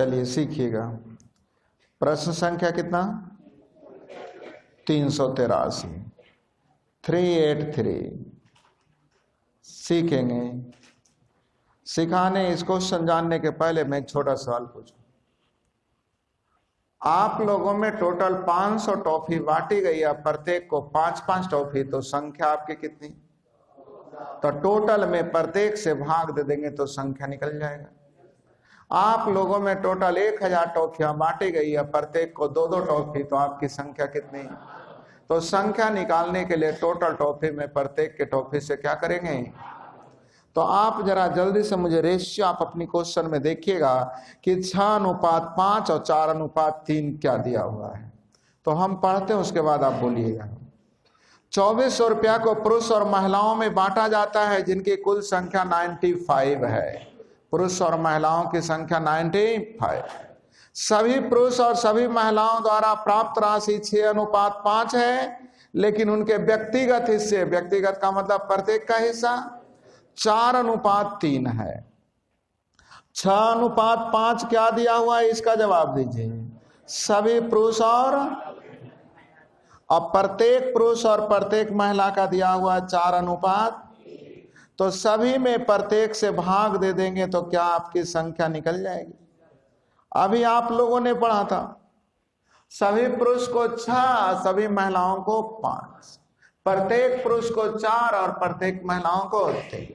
चलिए सीखिएगा। प्रश्न संख्या कितना? 383 383 सीखेंगे। सिखाने इस क्वेश्चन जानने के पहले मैं एक छोटा सवाल पूछूं। आप लोगों में टोटल 500 टॉफी बांटी गई है, प्रत्येक को 5-5 टॉफी, तो संख्या आपकी कितनी? तो टोटल में प्रत्येक से भाग दे देंगे तो संख्या निकल जाएगा। आप लोगों में टोटल 1000 टॉफियां बांटी गई है, प्रत्येक को 2-2 टॉफी, तो आपकी संख्या कितनी? तो संख्या निकालने के लिए टोटल टॉफी में प्रत्येक के टॉफी से क्या करेंगे? तो आप जरा जल्दी से मुझे रेशियो आप अपनी क्वेश्चन में देखिएगा कि 6:5 और 4:3 क्या दिया हुआ है। तो हम पढ़ते हैं, उसके बाद आप बोलिएगा। 2400 रुपया को पुरुष और महिलाओं में बांटा जाता है, जिनकी कुल संख्या 95 है। पुरुष और महिलाओं की संख्या 95। सभी पुरुष और सभी महिलाओं द्वारा प्राप्त राशि 6:5 है, लेकिन उनके व्यक्तिगत हिस्से, व्यक्तिगत का मतलब प्रत्येक का हिस्सा, 4:3 है। 6:5 क्या दिया हुआ है, इसका जवाब दीजिए। सभी पुरुष और प्रत्येक पुरुष और प्रत्येक महिला का दिया हुआ 4:3। तो सभी में प्रत्येक से भाग दे देंगे तो क्या आपकी संख्या निकल जाएगी? अभी आप लोगों ने पढ़ा था सभी पुरुष को 6, सभी महिलाओं को 5, प्रत्येक पुरुष को 4 और प्रत्येक महिलाओं को 3।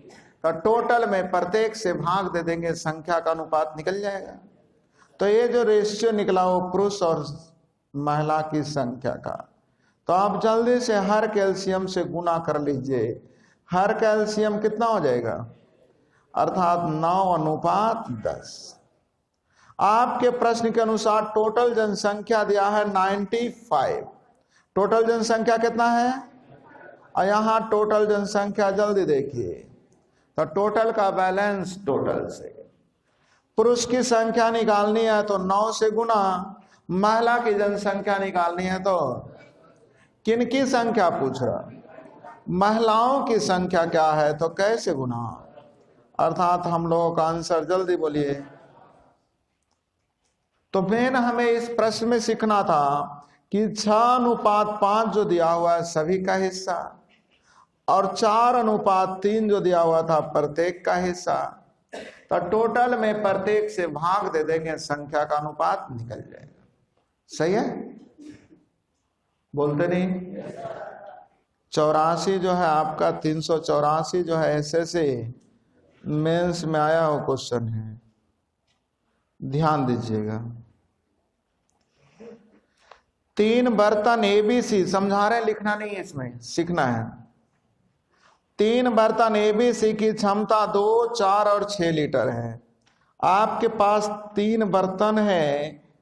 तो टोटल में प्रत्येक से भाग दे देंगे, संख्या का अनुपात निकल जाएगा। तो ये जो रेशियो निकला वो पुरुष और महिला की संख्या का। तो आप जल्दी से हर कैल्शियम से गुना कर लीजिए। हर कैल्शियम कितना हो जाएगा? अर्थात 9:10। आपके प्रश्न के अनुसार टोटल जनसंख्या दिया है 95। टोटल जनसंख्या कितना है? और यहां टोटल जनसंख्या जल्दी देखिए। तो टोटल का बैलेंस टोटल से पुरुष की संख्या निकालनी है तो 9 से गुना, महिला की जनसंख्या निकालनी है तो किनकी संख्या पूछ रहा? महिलाओं की संख्या क्या है, तो कैसे गुना? अर्थात हम लोगों का आंसर जल्दी बोलिए। तो मेन हमें इस प्रश्न में सीखना था कि 6:5 जो दिया हुआ है सभी का हिस्सा, और 4:3 जो दिया हुआ था प्रत्येक का हिस्सा। तो टोटल में प्रत्येक से भाग दे देंगे, संख्या का अनुपात निकल जाएगा। सही है? बोलते नहीं? 84 जो है आपका, 384 जो है एसएससी मेंस में आया हो क्वेश्चन है, ध्यान दीजिएगा। 3 बर्तन एबीसी समझा रहे, लिखना नहीं है, इसमें सीखना है। 3 बर्तन एबीसी की क्षमता 2, 4 और 6 लीटर है। आपके पास 3 बर्तन है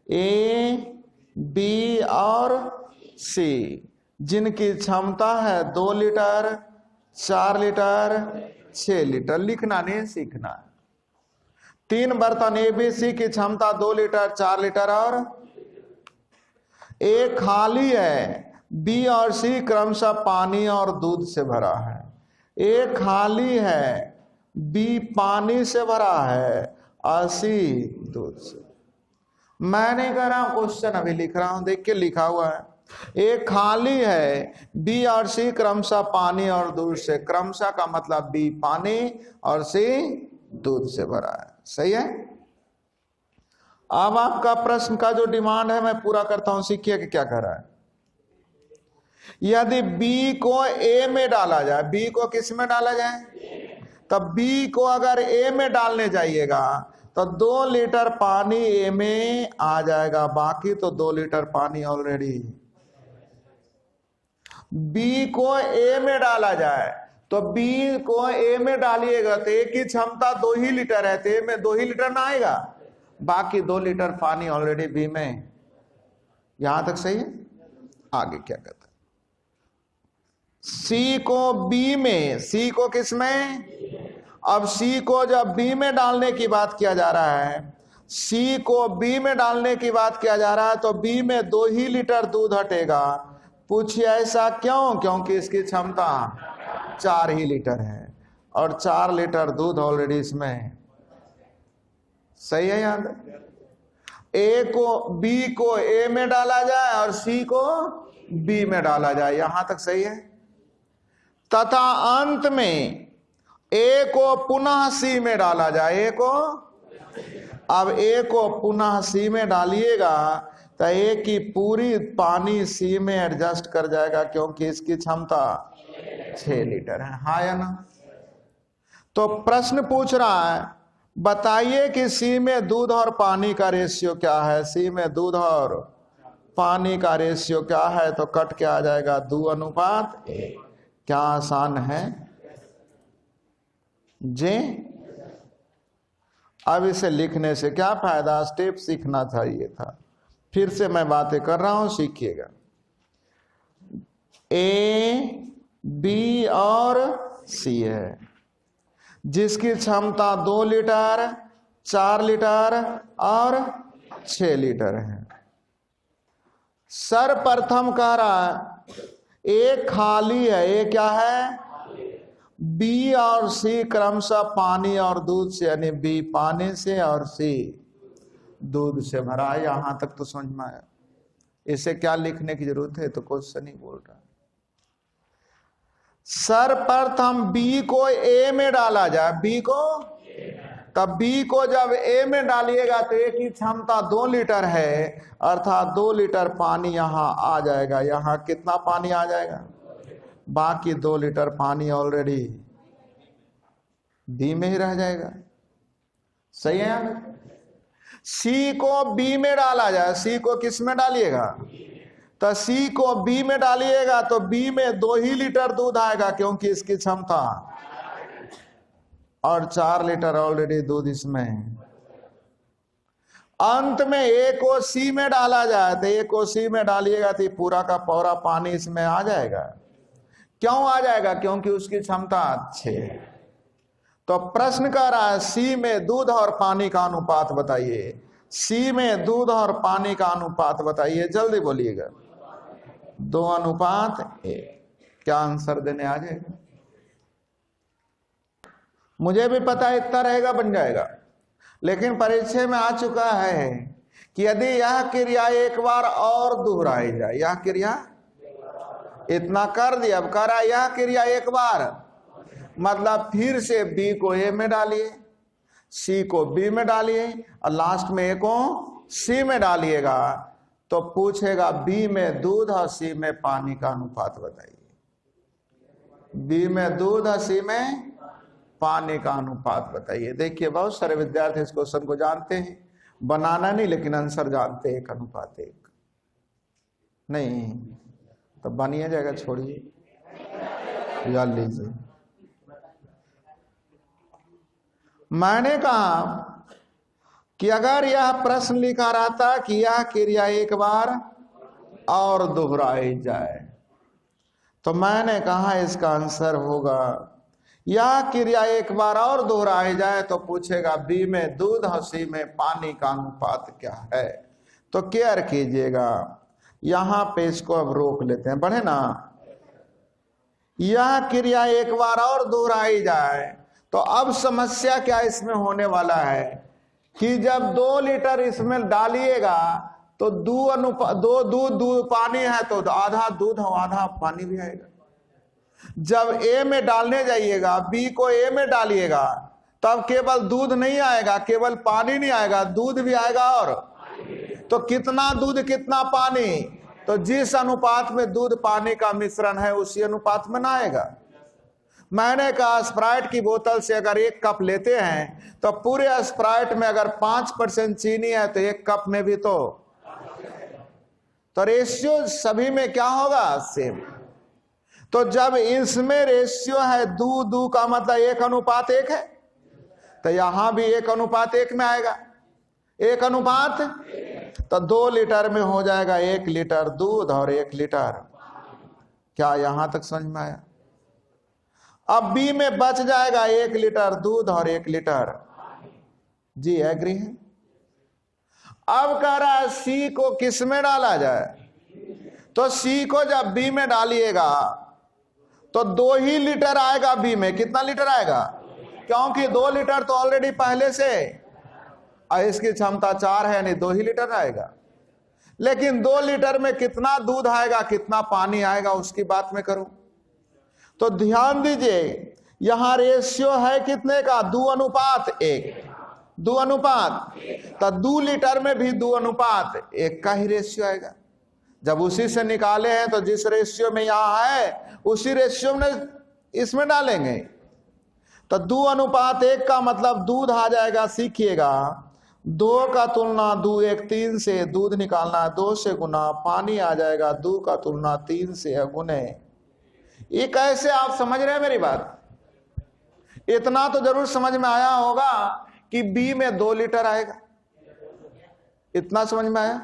ए, बी और सी, जिनकी क्षमता है 2 लीटर, 4 लीटर, 6 लीटर। लिखना नहीं, सीखना है। 3 बर्तन एबीसी की क्षमता 2 लीटर, 4 लीटर और एक खाली है। बी और सी क्रमशः पानी और दूध से भरा है। एक खाली है, बी पानी से भरा है और सी दूध से। मैं नहीं कर रहा हूं क्वेश्चन, अभी लिख रहा हूं, देख के लिखा हुआ है। एक खाली है, बी और सी क्रमशः पानी और दूध से। क्रमशः का मतलब बी पानी और सी दूध से भरा है। सही है? अब आपका प्रश्न का जो डिमांड है मैं पूरा करता हूं, सीखिए कि क्या कर रहा है। यदि बी को ए में डाला जाए, बी को किस में डाला जाए? तब बी को अगर ए में डालने जाइएगा तो 2 लीटर पानी ए में आ जाएगा, बाकी तो 2 लीटर पानी ऑलरेडी। बी को ए में डाला जाए तो बी को ए में डालिएगा तो ए की क्षमता 2 ही लीटर है, तो ए में 2 ही लीटर ना आएगा, बाकी 2 लीटर पानी ऑलरेडी बी में। यहां तक सही है? आगे क्या कहता है? सी को बी में, सी को किस में? अब सी को जब बी में डालने की बात किया जा रहा है, सी को बी में डालने की बात किया जा रहा है, तो बी में 2 ही लीटर दूध हटेगा। पूछिए ऐसा क्यों? क्योंकि इसकी क्षमता 4 ही लीटर है और 4 लीटर दूध ऑलरेडी इसमें। सही है? याद? बी को ए में डाला जाए और सी को बी में डाला जाए, यहां तक सही है। तथा अंत में ए को पुनः सी में डाला जाए, ए को, अब ए को पुनः सी में डालिएगा तो ए की पूरी पानी सी में एडजस्ट कर जाएगा, क्योंकि इसकी क्षमता 6 लीटर है। हाँ या ना? तो प्रश्न पूछ रहा है, बताइए कि सी में दूध और पानी का रेशियो क्या है। सी में दूध और पानी का रेशियो क्या है, तो कट के आ जाएगा 2:1। क्या आसान है जी? अब इसे लिखने से क्या फायदा, स्टेप सीखना चाहिए था। फिर से मैं बातें कर रहा हूं, सीखिएगा। ए, बी और सी है, जिसकी क्षमता 2 लीटर, 4 लीटर और 6 लीटर है। सर्वप्रथम कह रहा है ए खाली है, ए क्या है, बी और सी क्रमशः पानी और दूध से, यानी बी पानी से और सी दूध से भरा है। यहां तक तो समझ में आया। इसे क्या लिखने की जरूरत है, तो क्वेश्चन ही बोल रहा है। सर्वप्रथम बी को ए में डाला जाए, बी को, तब बी को जब ए में डालिएगा तो ए की क्षमता 2 लीटर है, अर्थात 2 लीटर पानी यहां आ जाएगा। यहां कितना पानी आ जाएगा, बाकी 2 लीटर पानी ऑलरेडी बी में ही रह जाएगा। सही है? सी को बी में डाला जाए, सी को किस में डालिएगा, तो सी को बी में डालिएगा तो बी में 2 ही लीटर दूध आएगा, क्योंकि इसकी क्षमता, और 4 लीटर ऑलरेडी दूध इसमें है। अंत में ए को सी में डाला जाए, तो ए को सी में डालिएगा तो पूरा का पूरा पानी इसमें आ जाएगा। क्यों आ जाएगा, क्योंकि उसकी क्षमता 6 है। तो प्रश्न कर रहा है सी में दूध और पानी का अनुपात बताइए। सी में दूध और पानी का अनुपात बताइए, जल्दी बोलिएगा। 2:1। क्या आंसर देने आ जाएगा? मुझे भी पता है इतना रहेगा, बन जाएगा, लेकिन परीक्षा में आ चुका है कि यदि यह क्रिया एक बार और दोहराई जाए, यह क्रिया इतना कर दिया, अब कर रहा यह क्रिया एक बार, मतलब फिर से बी को ए में डालिए, सी को बी में डालिए और लास्ट में ए को सी में डालिएगा, तो पूछेगा बी में दूध और सी में पानी का अनुपात बताइए। बी में दूध और सी में पानी का अनुपात बताइए। देखिए बहुत सारे विद्यार्थी इस क्वेश्चन को जानते हैं, बनाना नहीं लेकिन आंसर जानते हैं, 1:1 नहीं तो बनिए जाएगा, छोड़िए याद लीजिए। मैंने कहा कि अगर यह प्रश्न लिखा रहता कि यह क्रिया एक बार और दोहराई जाए, तो मैंने कहा इसका आंसर होगा यह क्रिया एक बार और दोहराई जाए तो पूछेगा बी में दूध और सी में पानी का अनुपात क्या है। तो केयर कीजिएगा, यहां पे इसको अब रोक लेते हैं, बढ़े ना। यह क्रिया एक बार और दोहराई जाए तो अब समस्या क्या इसमें होने वाला है कि जब 2 लीटर इसमें डालिएगा तो 2 दूध पानी है तो आधा दूध और आधा पानी भी आएगा। जब ए में डालने जाइएगा, बी को ए में डालिएगा, तब केवल दूध नहीं आएगा, केवल पानी नहीं आएगा, दूध भी आएगा। और तो कितना दूध कितना पानी, तो जिस अनुपात में दूध पानी का मिश्रण है उसी अनुपात में ना आएगा। मैंने कहा स्प्राइट की बोतल से अगर 1 कप लेते हैं तो पूरे स्प्राइट में अगर 5% चीनी है तो 1 कप में भी तो रेशियो सभी में क्या होगा, सेम। तो जब इसमें रेशियो है 2 का मतलब 1:1 है, तो यहां भी 1:1 में आएगा, 1:, तो 2 लीटर में हो जाएगा 1 लीटर दूध और 1 लीटर। क्या यहां तक समझ में आया? अब बी में बच जाएगा 1 लीटर दूध और 1 लीटर। जी एग्री है? अब कह रहा है सी को किस में डाला जाए, तो सी को जब बी में डालिएगा तो 2 ही लीटर आएगा बी में। कितना लीटर आएगा, क्योंकि 2 लीटर तो ऑलरेडी पहले से और इसकी क्षमता 4 है, यानी 2 ही लीटर आएगा। लेकिन 2 लीटर में कितना दूध आएगा, कितना पानी आएगा, उसकी बात मैं करूं तो ध्यान दीजिए, यहां रेशियो है कितने का, 2:1। 2:1 तो 2 लीटर में भी 2:1 का ही रेशियो आएगा। जब उसी से निकाले हैं तो जिस रेशियो में यहां है उसी रेशियो में इसमें डालेंगे। तो 2:1 का मतलब दूध आ जाएगा, सीखिएगा, 2 का तुलना 2 1 3 से दूध निकालना है, 2 से गुना पानी आ जाएगा, 2 का तुलना 3 से गुने। ये कैसे, आप समझ रहे हैं मेरी बात? इतना तो जरूर समझ में आया होगा कि बी में 2 लीटर आएगा। इतना समझ में आया?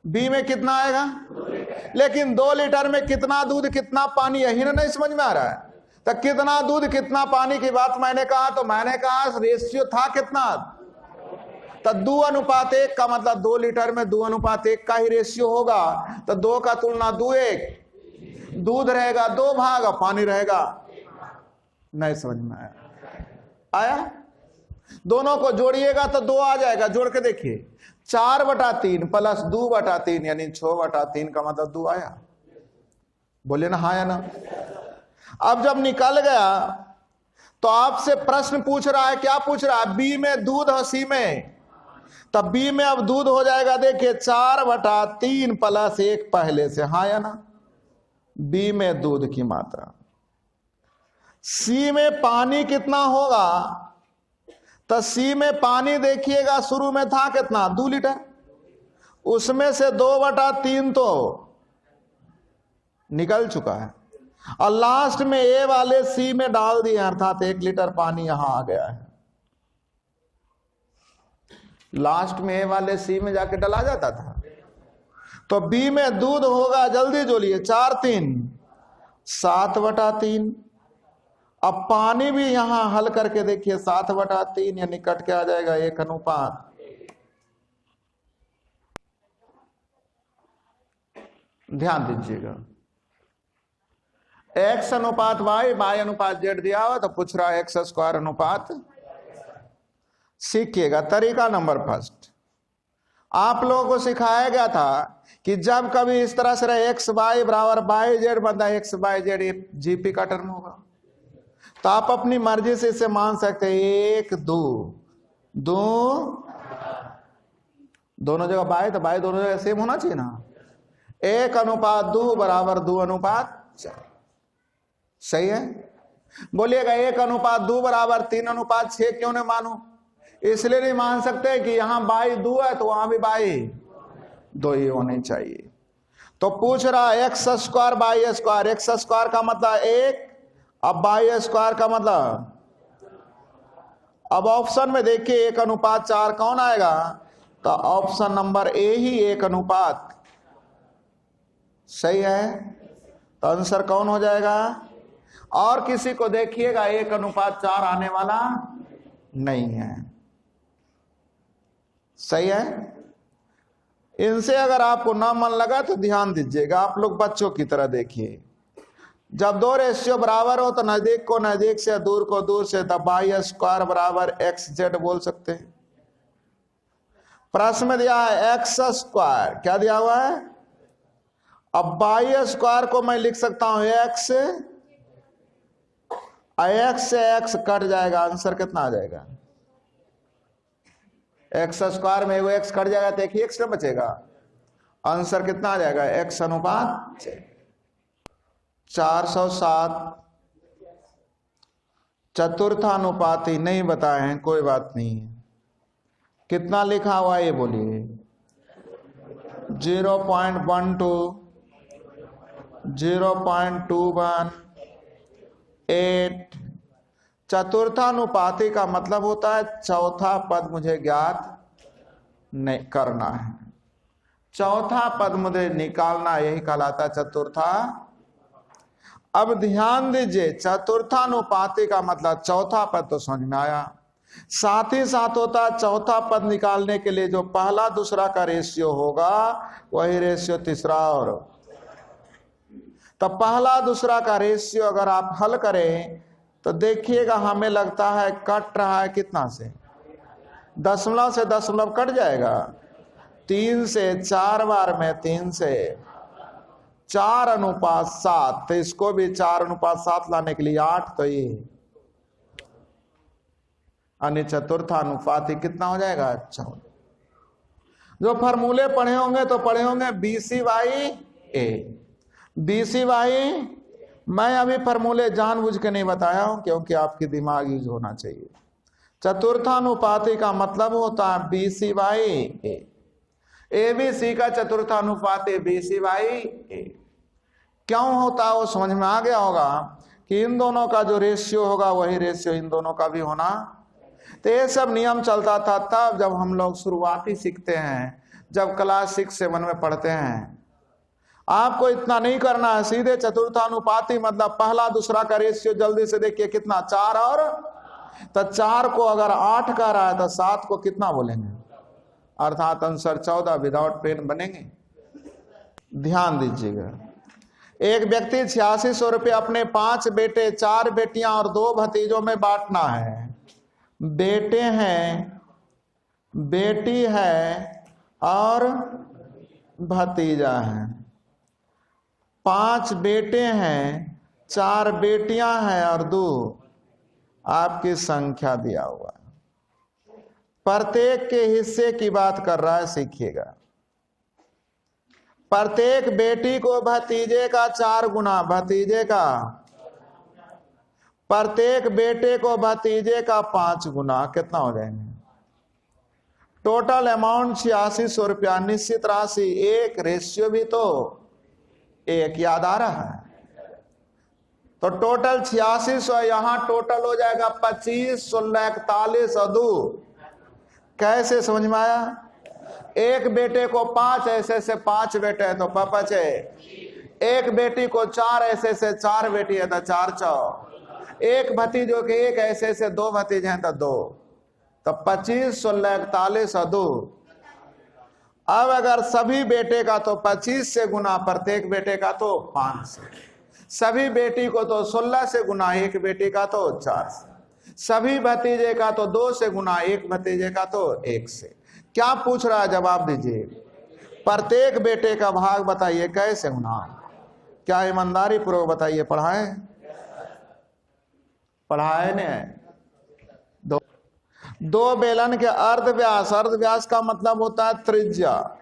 बी में कितना आएगा, लेकिन 2 लीटर में कितना दूध कितना पानी, यही ना नहीं समझ में आ रहा है। तो कितना दूध कितना पानी की बात मैंने कहा, तो मैंने कहा रेशियो था कितना, तो 2:1 का मतलब 2 लीटर में 2:1 का ही रेशियो होगा। तो 2 का तुलना 2 1, दूध रहेगा 2 भाग और पानी रहेगा, नहीं समझ में आया? आया? दोनों को जोड़िएगा तो 2 आ जाएगा। जोड़ के देखिए, 4/3 प्लस 2/3 यानी 6/3 का मतलब 2 आया। बोले ना हाँ या ना? अब जब निकल गया तो आपसे प्रश्न पूछ रहा है, क्या पूछ रहा है, बी में दूध और सी में, तब बी में अब दूध हो जाएगा, देखिए 4/3 प्लस 1 पहले से, हाँ या ना? बी में दूध की मात्रा। सी में पानी कितना होगा, तो सी में पानी देखिएगा शुरू में था कितना, 2 लीटर, उसमें से 2/3 तो निकल चुका है, और लास्ट में ए वाले सी में डाल दिए, अर्थात 1 लीटर पानी यहां आ गया है। लास्ट में ए वाले सी में जाके डला जाता था। तो बी में दूध होगा, जल्दी जोड़िए, 4 3 7/3। अब पानी भी यहां हल करके देखिए, 7/3 यानी कट के आ जाएगा 1:1। ध्यान दीजिएगा, x/y, y/z दिया हुआ, तो पूछ रहा है x²। सीखिएगा तरीका नंबर फर्स्ट। आप लोगों को सिखाया गया था कि जब कभी इस तरह से रहे x y बराबर y z, मतलब x y z जीपी का टर्म होगा, तो आप अपनी मर्जी से इसे मान सकते हैं 1 2 2, दोनों जगह बाय, तो बाय दोनों जगह सेम होना चाहिए ना। 1:2 बराबर 2:4, सही है? बोलिएगा 1:2 बराबर 3:6 क्यों नहीं मानो? इसलिए नहीं मान सकते कि यहां बाई 2 है तो वहां भी बाई 2 ही होनी चाहिए। तो पूछ रहा है x² y², x² का मतलब 1, अब y² का मतलब, अब ऑप्शन में देखिए 1:4 कौन आएगा, तो ऑप्शन नंबर ए ही 1:, सही है? तो आंसर कौन हो जाएगा? और किसी को देखिएगा 1:4 आने वाला नहीं है, सही है? इनसे अगर आपको ना मन लगा तो ध्यान दीजिएगा, आप लोग बच्चों की तरह देखिए, जब 2 रेशियो बराबर हो तो नजदीक को नजदीक से, दूर को दूर से, तब y² बराबर xz बोल सकते हैं। प्रश्न में दिया है x², क्या दिया हुआ है? अब y² को मैं लिख सकता हूं x, x से x कट जाएगा, आंसर कितना आ जाएगा? x² में वो x कट जाएगा तो एक ही x न बचेगा, आंसर कितना आ जाएगा? x/407। 4/4 नहीं बताए हैं, कोई बात नहीं है। कितना लिखा हुआ ये बोलिए? 0.12, 0.218। चतुर्थानुपाती का मतलब होता है चौथा पद मुझे ज्ञात नहीं करना है, चौथा पद मुझे निकालना, यही कहलाता है चतुर्था। अब ध्यान दीजिए, चतुर्थानुपाती का मतलब चौथा पद तो समझ में आया, साथ ही साथ होता है चौथा पद निकालने के लिए जो पहला दूसरा का रेशियो होगा वही रेशियो तीसरा, और तो पहला दूसरा का रेशियो अगर आप हल करें तो देखिएगा हमें लगता है कट रहा है कितना से, दशमलव से दशमलव कट जाएगा। 3 से 4 बार में 3 से 4:7, तो इसको भी 4:7 लाने के लिए 8, तो ये अन्य चतुर्थानुपाती कितना हो जाएगा? 14। जो फॉर्मूले पढ़े होंगे तो पढ़े होंगे BC/A। BC/, मैं अभी फॉर्मूले जानबूझ के नहीं बताया हूं क्योंकि आपकी दिमाग यूज होना चाहिए। चतुर्थानुपाती का मतलब होता है BC/A। ABC का चतुर्थानुपाती BC/A। क्यों होता है वो समझ में आ गया होगा कि इन दोनों का जो रेशियो होगा वही रेशियो इन दोनों का भी होना। तो ये सब नियम चलता था तब जब हम लोग शुरुआती सीखते हैं, जब क्लास 6-7 में पढ़ते हैं। आपको इतना नहीं करना है, सीधे चतुर्थानुपाती मतलब पहला दूसरा का रेशियो जल्दी से देखिए कितना, 4 और, तो 4 को अगर 8 का रहा है तो 7 को कितना बोलेंगे? अर्थात आंसर 14 विदाउट पेन बनेंगे। ध्यान दीजिएगा, एक व्यक्ति 8600 रुपये अपने 5 बेटे, 4 बेटियां और 2 भतीजों में बांटना है। बेटे हैं, बेटी है और भतीजा है। 5 बेटे हैं, 4 बेटियां हैं और 2 आपकी संख्या दिया हुआ है। प्रत्येक के हिस्से की बात कर रहा है, सीखिएगा। प्रत्येक बेटी को भतीजे का 4 गुना, भतीजे का, प्रत्येक बेटे को भतीजे का 5 गुना, कितना हो जाएंगे? टोटल अमाउंट 8600 रुपया। निश्चित राशि 1, रेशियो भी तो 1, याद आ रहा है? तो टोटल 8600, यहां टोटल हो जाएगा 25, 16, 41 और 2। कैसे समझ में आया? एक बेटे को 5, ऐसे से 5 बेटे हैं तो 5 है। एक बेटी को 4, ऐसे से 4 बेटी है तो 4 4। एक भतीजों के 1, ऐसे से 2 भतीजे हैं तो 2। तो 25, 16, 41 और 2। अब अगर सभी बेटे का तो 25 से गुना, प्रत्येक बेटे का तो 5 से। सभी बेटी को तो 16 से गुना, एक बेटी का तो 4 से। सभी भतीजे का तो 2 से गुना, एक भतीजे का तो 1 से। क्या पूछ रहा है? जवाब दीजिए। प्रत्येक बेटे का भाग बताइए कैसे गुना? क्या ईमानदारी पूर्वक बताइए। पढ़ाए ने? 2 बेलन के अर्धव्यास, अर्धव्यास का मतलब होता है त्रिज्या।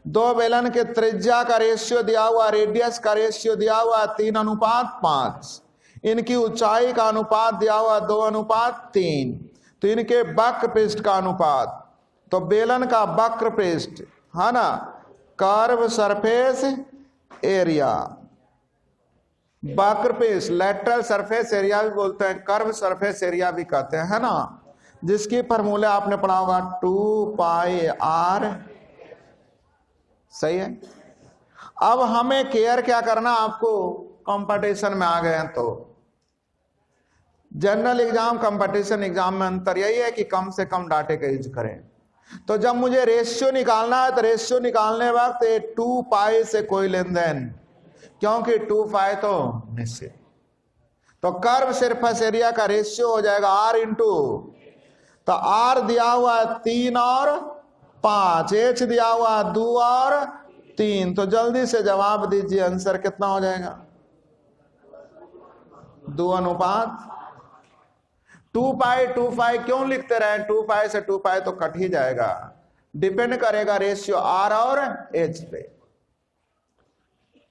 2 बेलन के त्रिज्या का रेशियो दिया हुआ, रेडियस का रेशियो दिया हुआ 3:5। इनकी ऊंचाई का अनुपात दिया हुआ 2:3। तो इनके वक्र पृष्ठ का अनुपात, तो बेलन का वक्र पृष्ठ है ना, कर्व सरफेस एरिया, वक्र पृष्ठ, लेटरल सरफेस एरिया भी बोलते हैं, कर्व सरफेस एरिया भी कहते हैं, है ना, जिसकी फॉर्मूले आपने पढ़ा होगा 2πr। सही है। अब हमें केयर क्या करना, आपको कंपटीशन में आ गए हैं तो जनरल एग्जाम, कंपटीशन एग्जाम में अंतर यही है कि कम से कम डाटे का यूज करें। तो जब मुझे रेशियो निकालना है तो रेशियो निकालने वक्त 2π से कोई लेन देन, क्योंकि 2π तो निश्चित। तो कर्व सरफेस एरिया का रेशियो हो जाएगा r इंटू, तो r दिया हुआ 3 और 5, h दिया हुआ 2 और 3। तो जल्दी से जवाब दीजिए, आंसर कितना हो जाएगा? 2:। 2π क्यों लिखते रहे? 2π से 2π तो कट ही जाएगा। डिपेंड करेगा रेशियो r और h पे।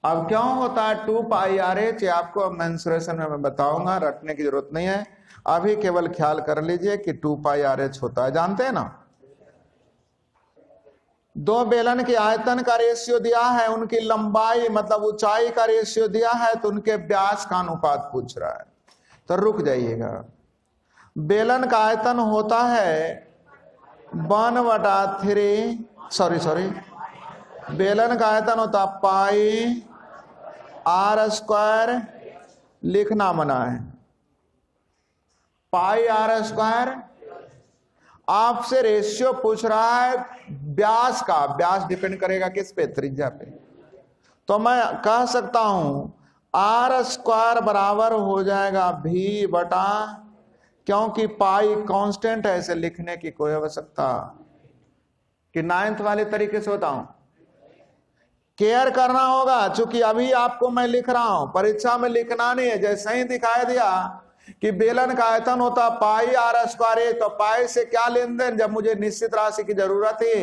अब क्यों होता है 2πr/h, आपको मेंसुरेशन में मैं बताऊंगा, रटने की जरूरत नहीं है। अभी केवल ख्याल कर लीजिए कि 2πr/h होता है, जानते हैं ना। 2 बेलन के आयतन का रेशियो दिया है, उनकी लंबाई मतलब ऊंचाई का रेशियो दिया है, तो उनके व्यास का अनुपात पूछ रहा है। तो रुक जाइएगा। बेलन का आयतन होता है 1/3, सॉरी, बेलन का आयतन होता πr², लिखना मना है, πr²। आपसे रेशियो पूछ रहा है व्यास का, व्यास डिपेंड करेगा किस पे? त्रिज्या पे। तो मैं कह सकता हूं r² बराबर हो जाएगा v बटा क्योंकि पाई कांस्टेंट है, इसे लिखने की कोई आवश्यकता कि 9th वाले तरीके से बताऊं। केयर करना होगा, चूंकि अभी आपको मैं लिख रहा हूं, परीक्षा में लिखना नहीं है। जैसे ही दिखाई दिया कि बेलन का आयतन होता पाई आर स्क्वायर, तो पाई से क्या लेन देन, जब मुझे निश्चित राशि की जरूरत थी,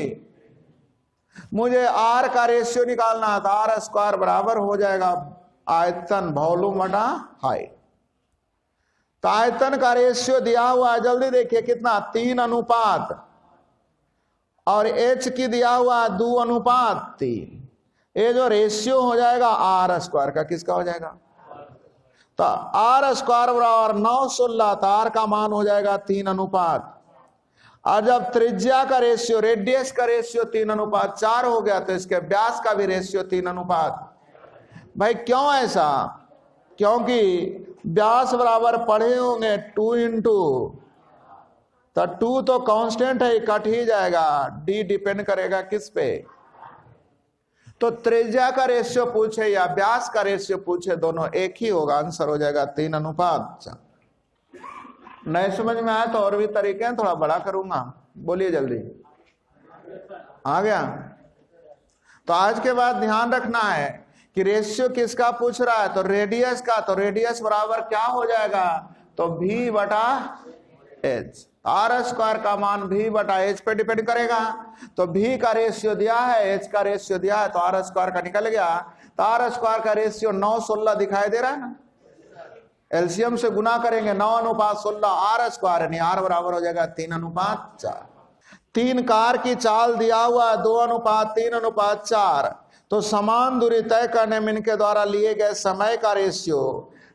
मुझे आर का रेशियो निकालना है, तो आर स्क्वायर बराबर हो जाएगा आयतन वॉल्यूम बटा हाइट। तो आयतन का रेशियो दिया हुआ है, जल्दी देखिए कितना, 3 अनुपात, और एच की दिया हुआ 2 अनुपात 3। ये जो रेशियो हो जाएगा आर स्क्वायर का, किसका हो जाएगा, तो आर स्क्वायर बराबर 916, तो आर का मान हो जाएगा 3 अनुपात। और जब त्रिज्या का रेशियो, रेडियस का रेशियो 3 अनुपात 4 हो गया, तो इसके व्यास का भी रेशियो 3 अनुपात। भाई क्यों ऐसा, क्योंकि व्यास बराबर पढ़े होंगे 2 इंटू, तो 2 तो कांस्टेंट है, कट ही जाएगा, डी डिपेंड करेगा किस पे, तो त्रिज्या का रेशियो पूछे या व्यास का रेशियो पूछे, दोनों एक ही होगा, आंसर हो जाएगा 3 अनुपात 4। नहीं समझ में आया तो और भी तरीके हैं, थोड़ा बड़ा करूंगा, बोलिए जल्दी, आ गया। तो आज के बाद ध्यान रखना है कि रेशियो किसका पूछ रहा है, तो रेडियस का, तो रेडियस बराबर क्या हो जाएगा, तो v बटा h। आर स्क्वायर का मान v बटा h पे डिपेंड करेगा, तो v का रेशियो दिया है, h का रेशियो दिया है, तो आर स्क्वायर का निकल गया। तो आर स्क्वायर का रेशियो 916 दिखाई दे रहा है ना, एलसीएम से गुना करेंगे 9 अनुपात 16 आर स्क्वायर, यानी आर बराबर हो जाएगा 3 अनुपात 4। 3 कार की चाल दिया हुआ 2 अनुपात 3 अनुपात 4, तो समान दूरी तय करने में इनके द्वारा लिए गए समय का रेशियो,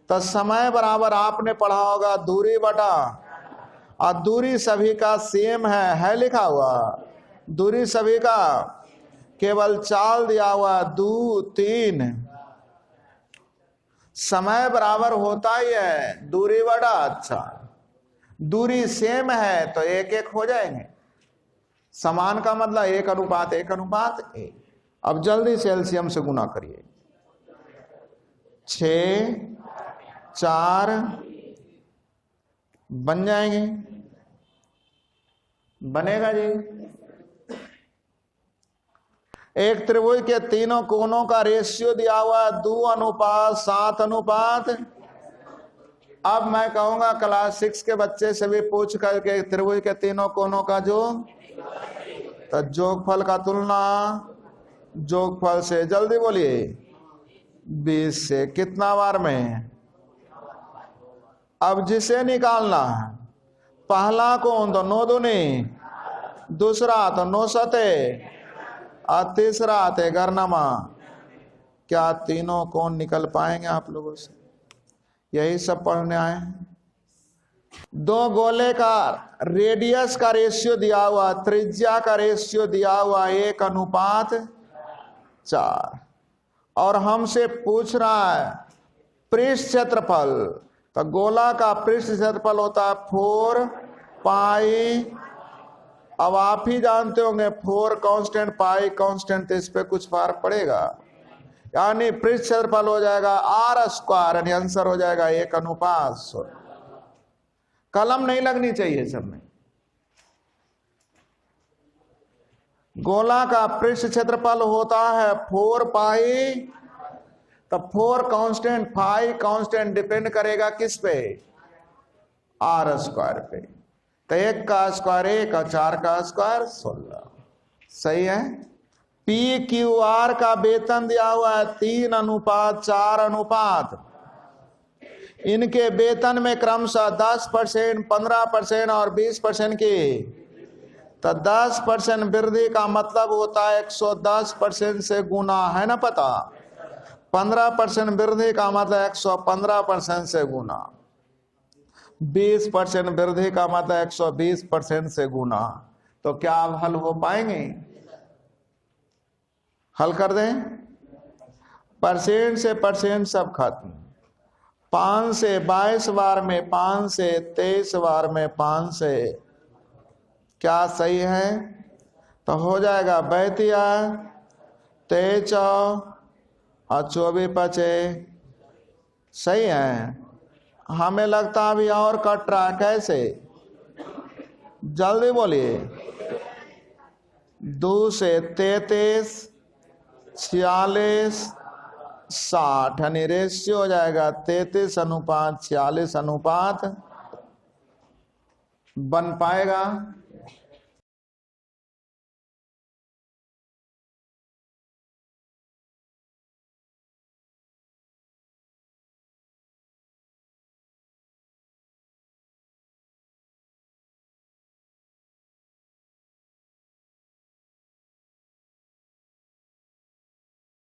तो समय बराबर आपने पढ़ा होगा दूरी बटा, और दूरी सभी का सेम है लिखा हुआ, दूरी सभी का, केवल चाल दिया हुआ 2 3, समय बराबर होता ही है दूरी बड़ा, अच्छा दूरी सेम है तो 1 1 हो जाएंगे, समान का मतलब 1 अनुपात 1 अनुपात 1। अब जल्दी से एलसीएम से गुना करिए, 6 4 बन जाएंगे, बनेगा जी। एक त्रिभुज के तीनों कोनों का रेशियो दिया हुआ 2 अनुपात 7 अनुपात। अब मैं कहूंगा क्लास 6 के बच्चे से भी पूछ करके त्रिभुज के तीनों कोनों का जो, तो जोगफल का तुलना जोगफल से, जल्दी बोलिए, 20 से, कितना बार में। अब जिसे निकालना है, पहला कोण तो 9 दूनी, दूसरा तो 9 सते, और तीसरा आते गरनमा। क्या तीनों कौन निकल पाएंगे आप लोगों से, यही सब पढ़ने आए हैं। 2 गोले का रेडियस का रेशियो दिया हुआ, त्रिज्या का रेशियो दिया हुआ 1 अनुपात 4, और हमसे पूछ रहा है पृष्ठ क्षेत्रफल, तो गोला का पृष्ठ क्षेत्रफल होता है 4 पाई। अब आप ही जानते होंगे 4 कांस्टेंट पाई कांस्टेंट, तो इस पे कुछ फर्क पड़ेगा, यानी पृष्ठ क्षेत्रफल हो जाएगा आर स्क्वायर, यानी आंसर हो जाएगा 1 अनुपात 16। कलम नहीं लगनी चाहिए सब में। गोला का पृष्ठ क्षेत्रफल होता है 4 पाई, तो 4 कांस्टेंट 5 कांस्टेंट डिपेंड करेगा किस पे, आर स्क्वायर पे, तो 1 का स्क्वायर 1 और 4 का स्क्वायर 16, सही है। पी क्यू आर का वेतन दिया हुआ है 3 अनुपात 4 अनुपात, इनके वेतन में क्रमशः 10%, 15% और 20% की, तो 10% वृद्धि का मतलब होता है 110% से गुना, है ना पता। 15% वृद्धि का मतलब 115% से गुना, 20% वृद्धि का मतलब 120% से गुना। तो क्या आप हल हो पाएंगे, हल कर दें। परसेंट से परसेंट सब खत्म, 5 से 22 बार में 5 से 23 बार में 5 से, क्या सही है, तो हो जाएगा 32 23 और 24 5, सही है, हमें लगता अभी और कट रहा है, कैसे? जल्दी बोलिए। 2 से 33, 46, 60 यानी रेशियो हो जाएगा 33:46 बन पाएगा?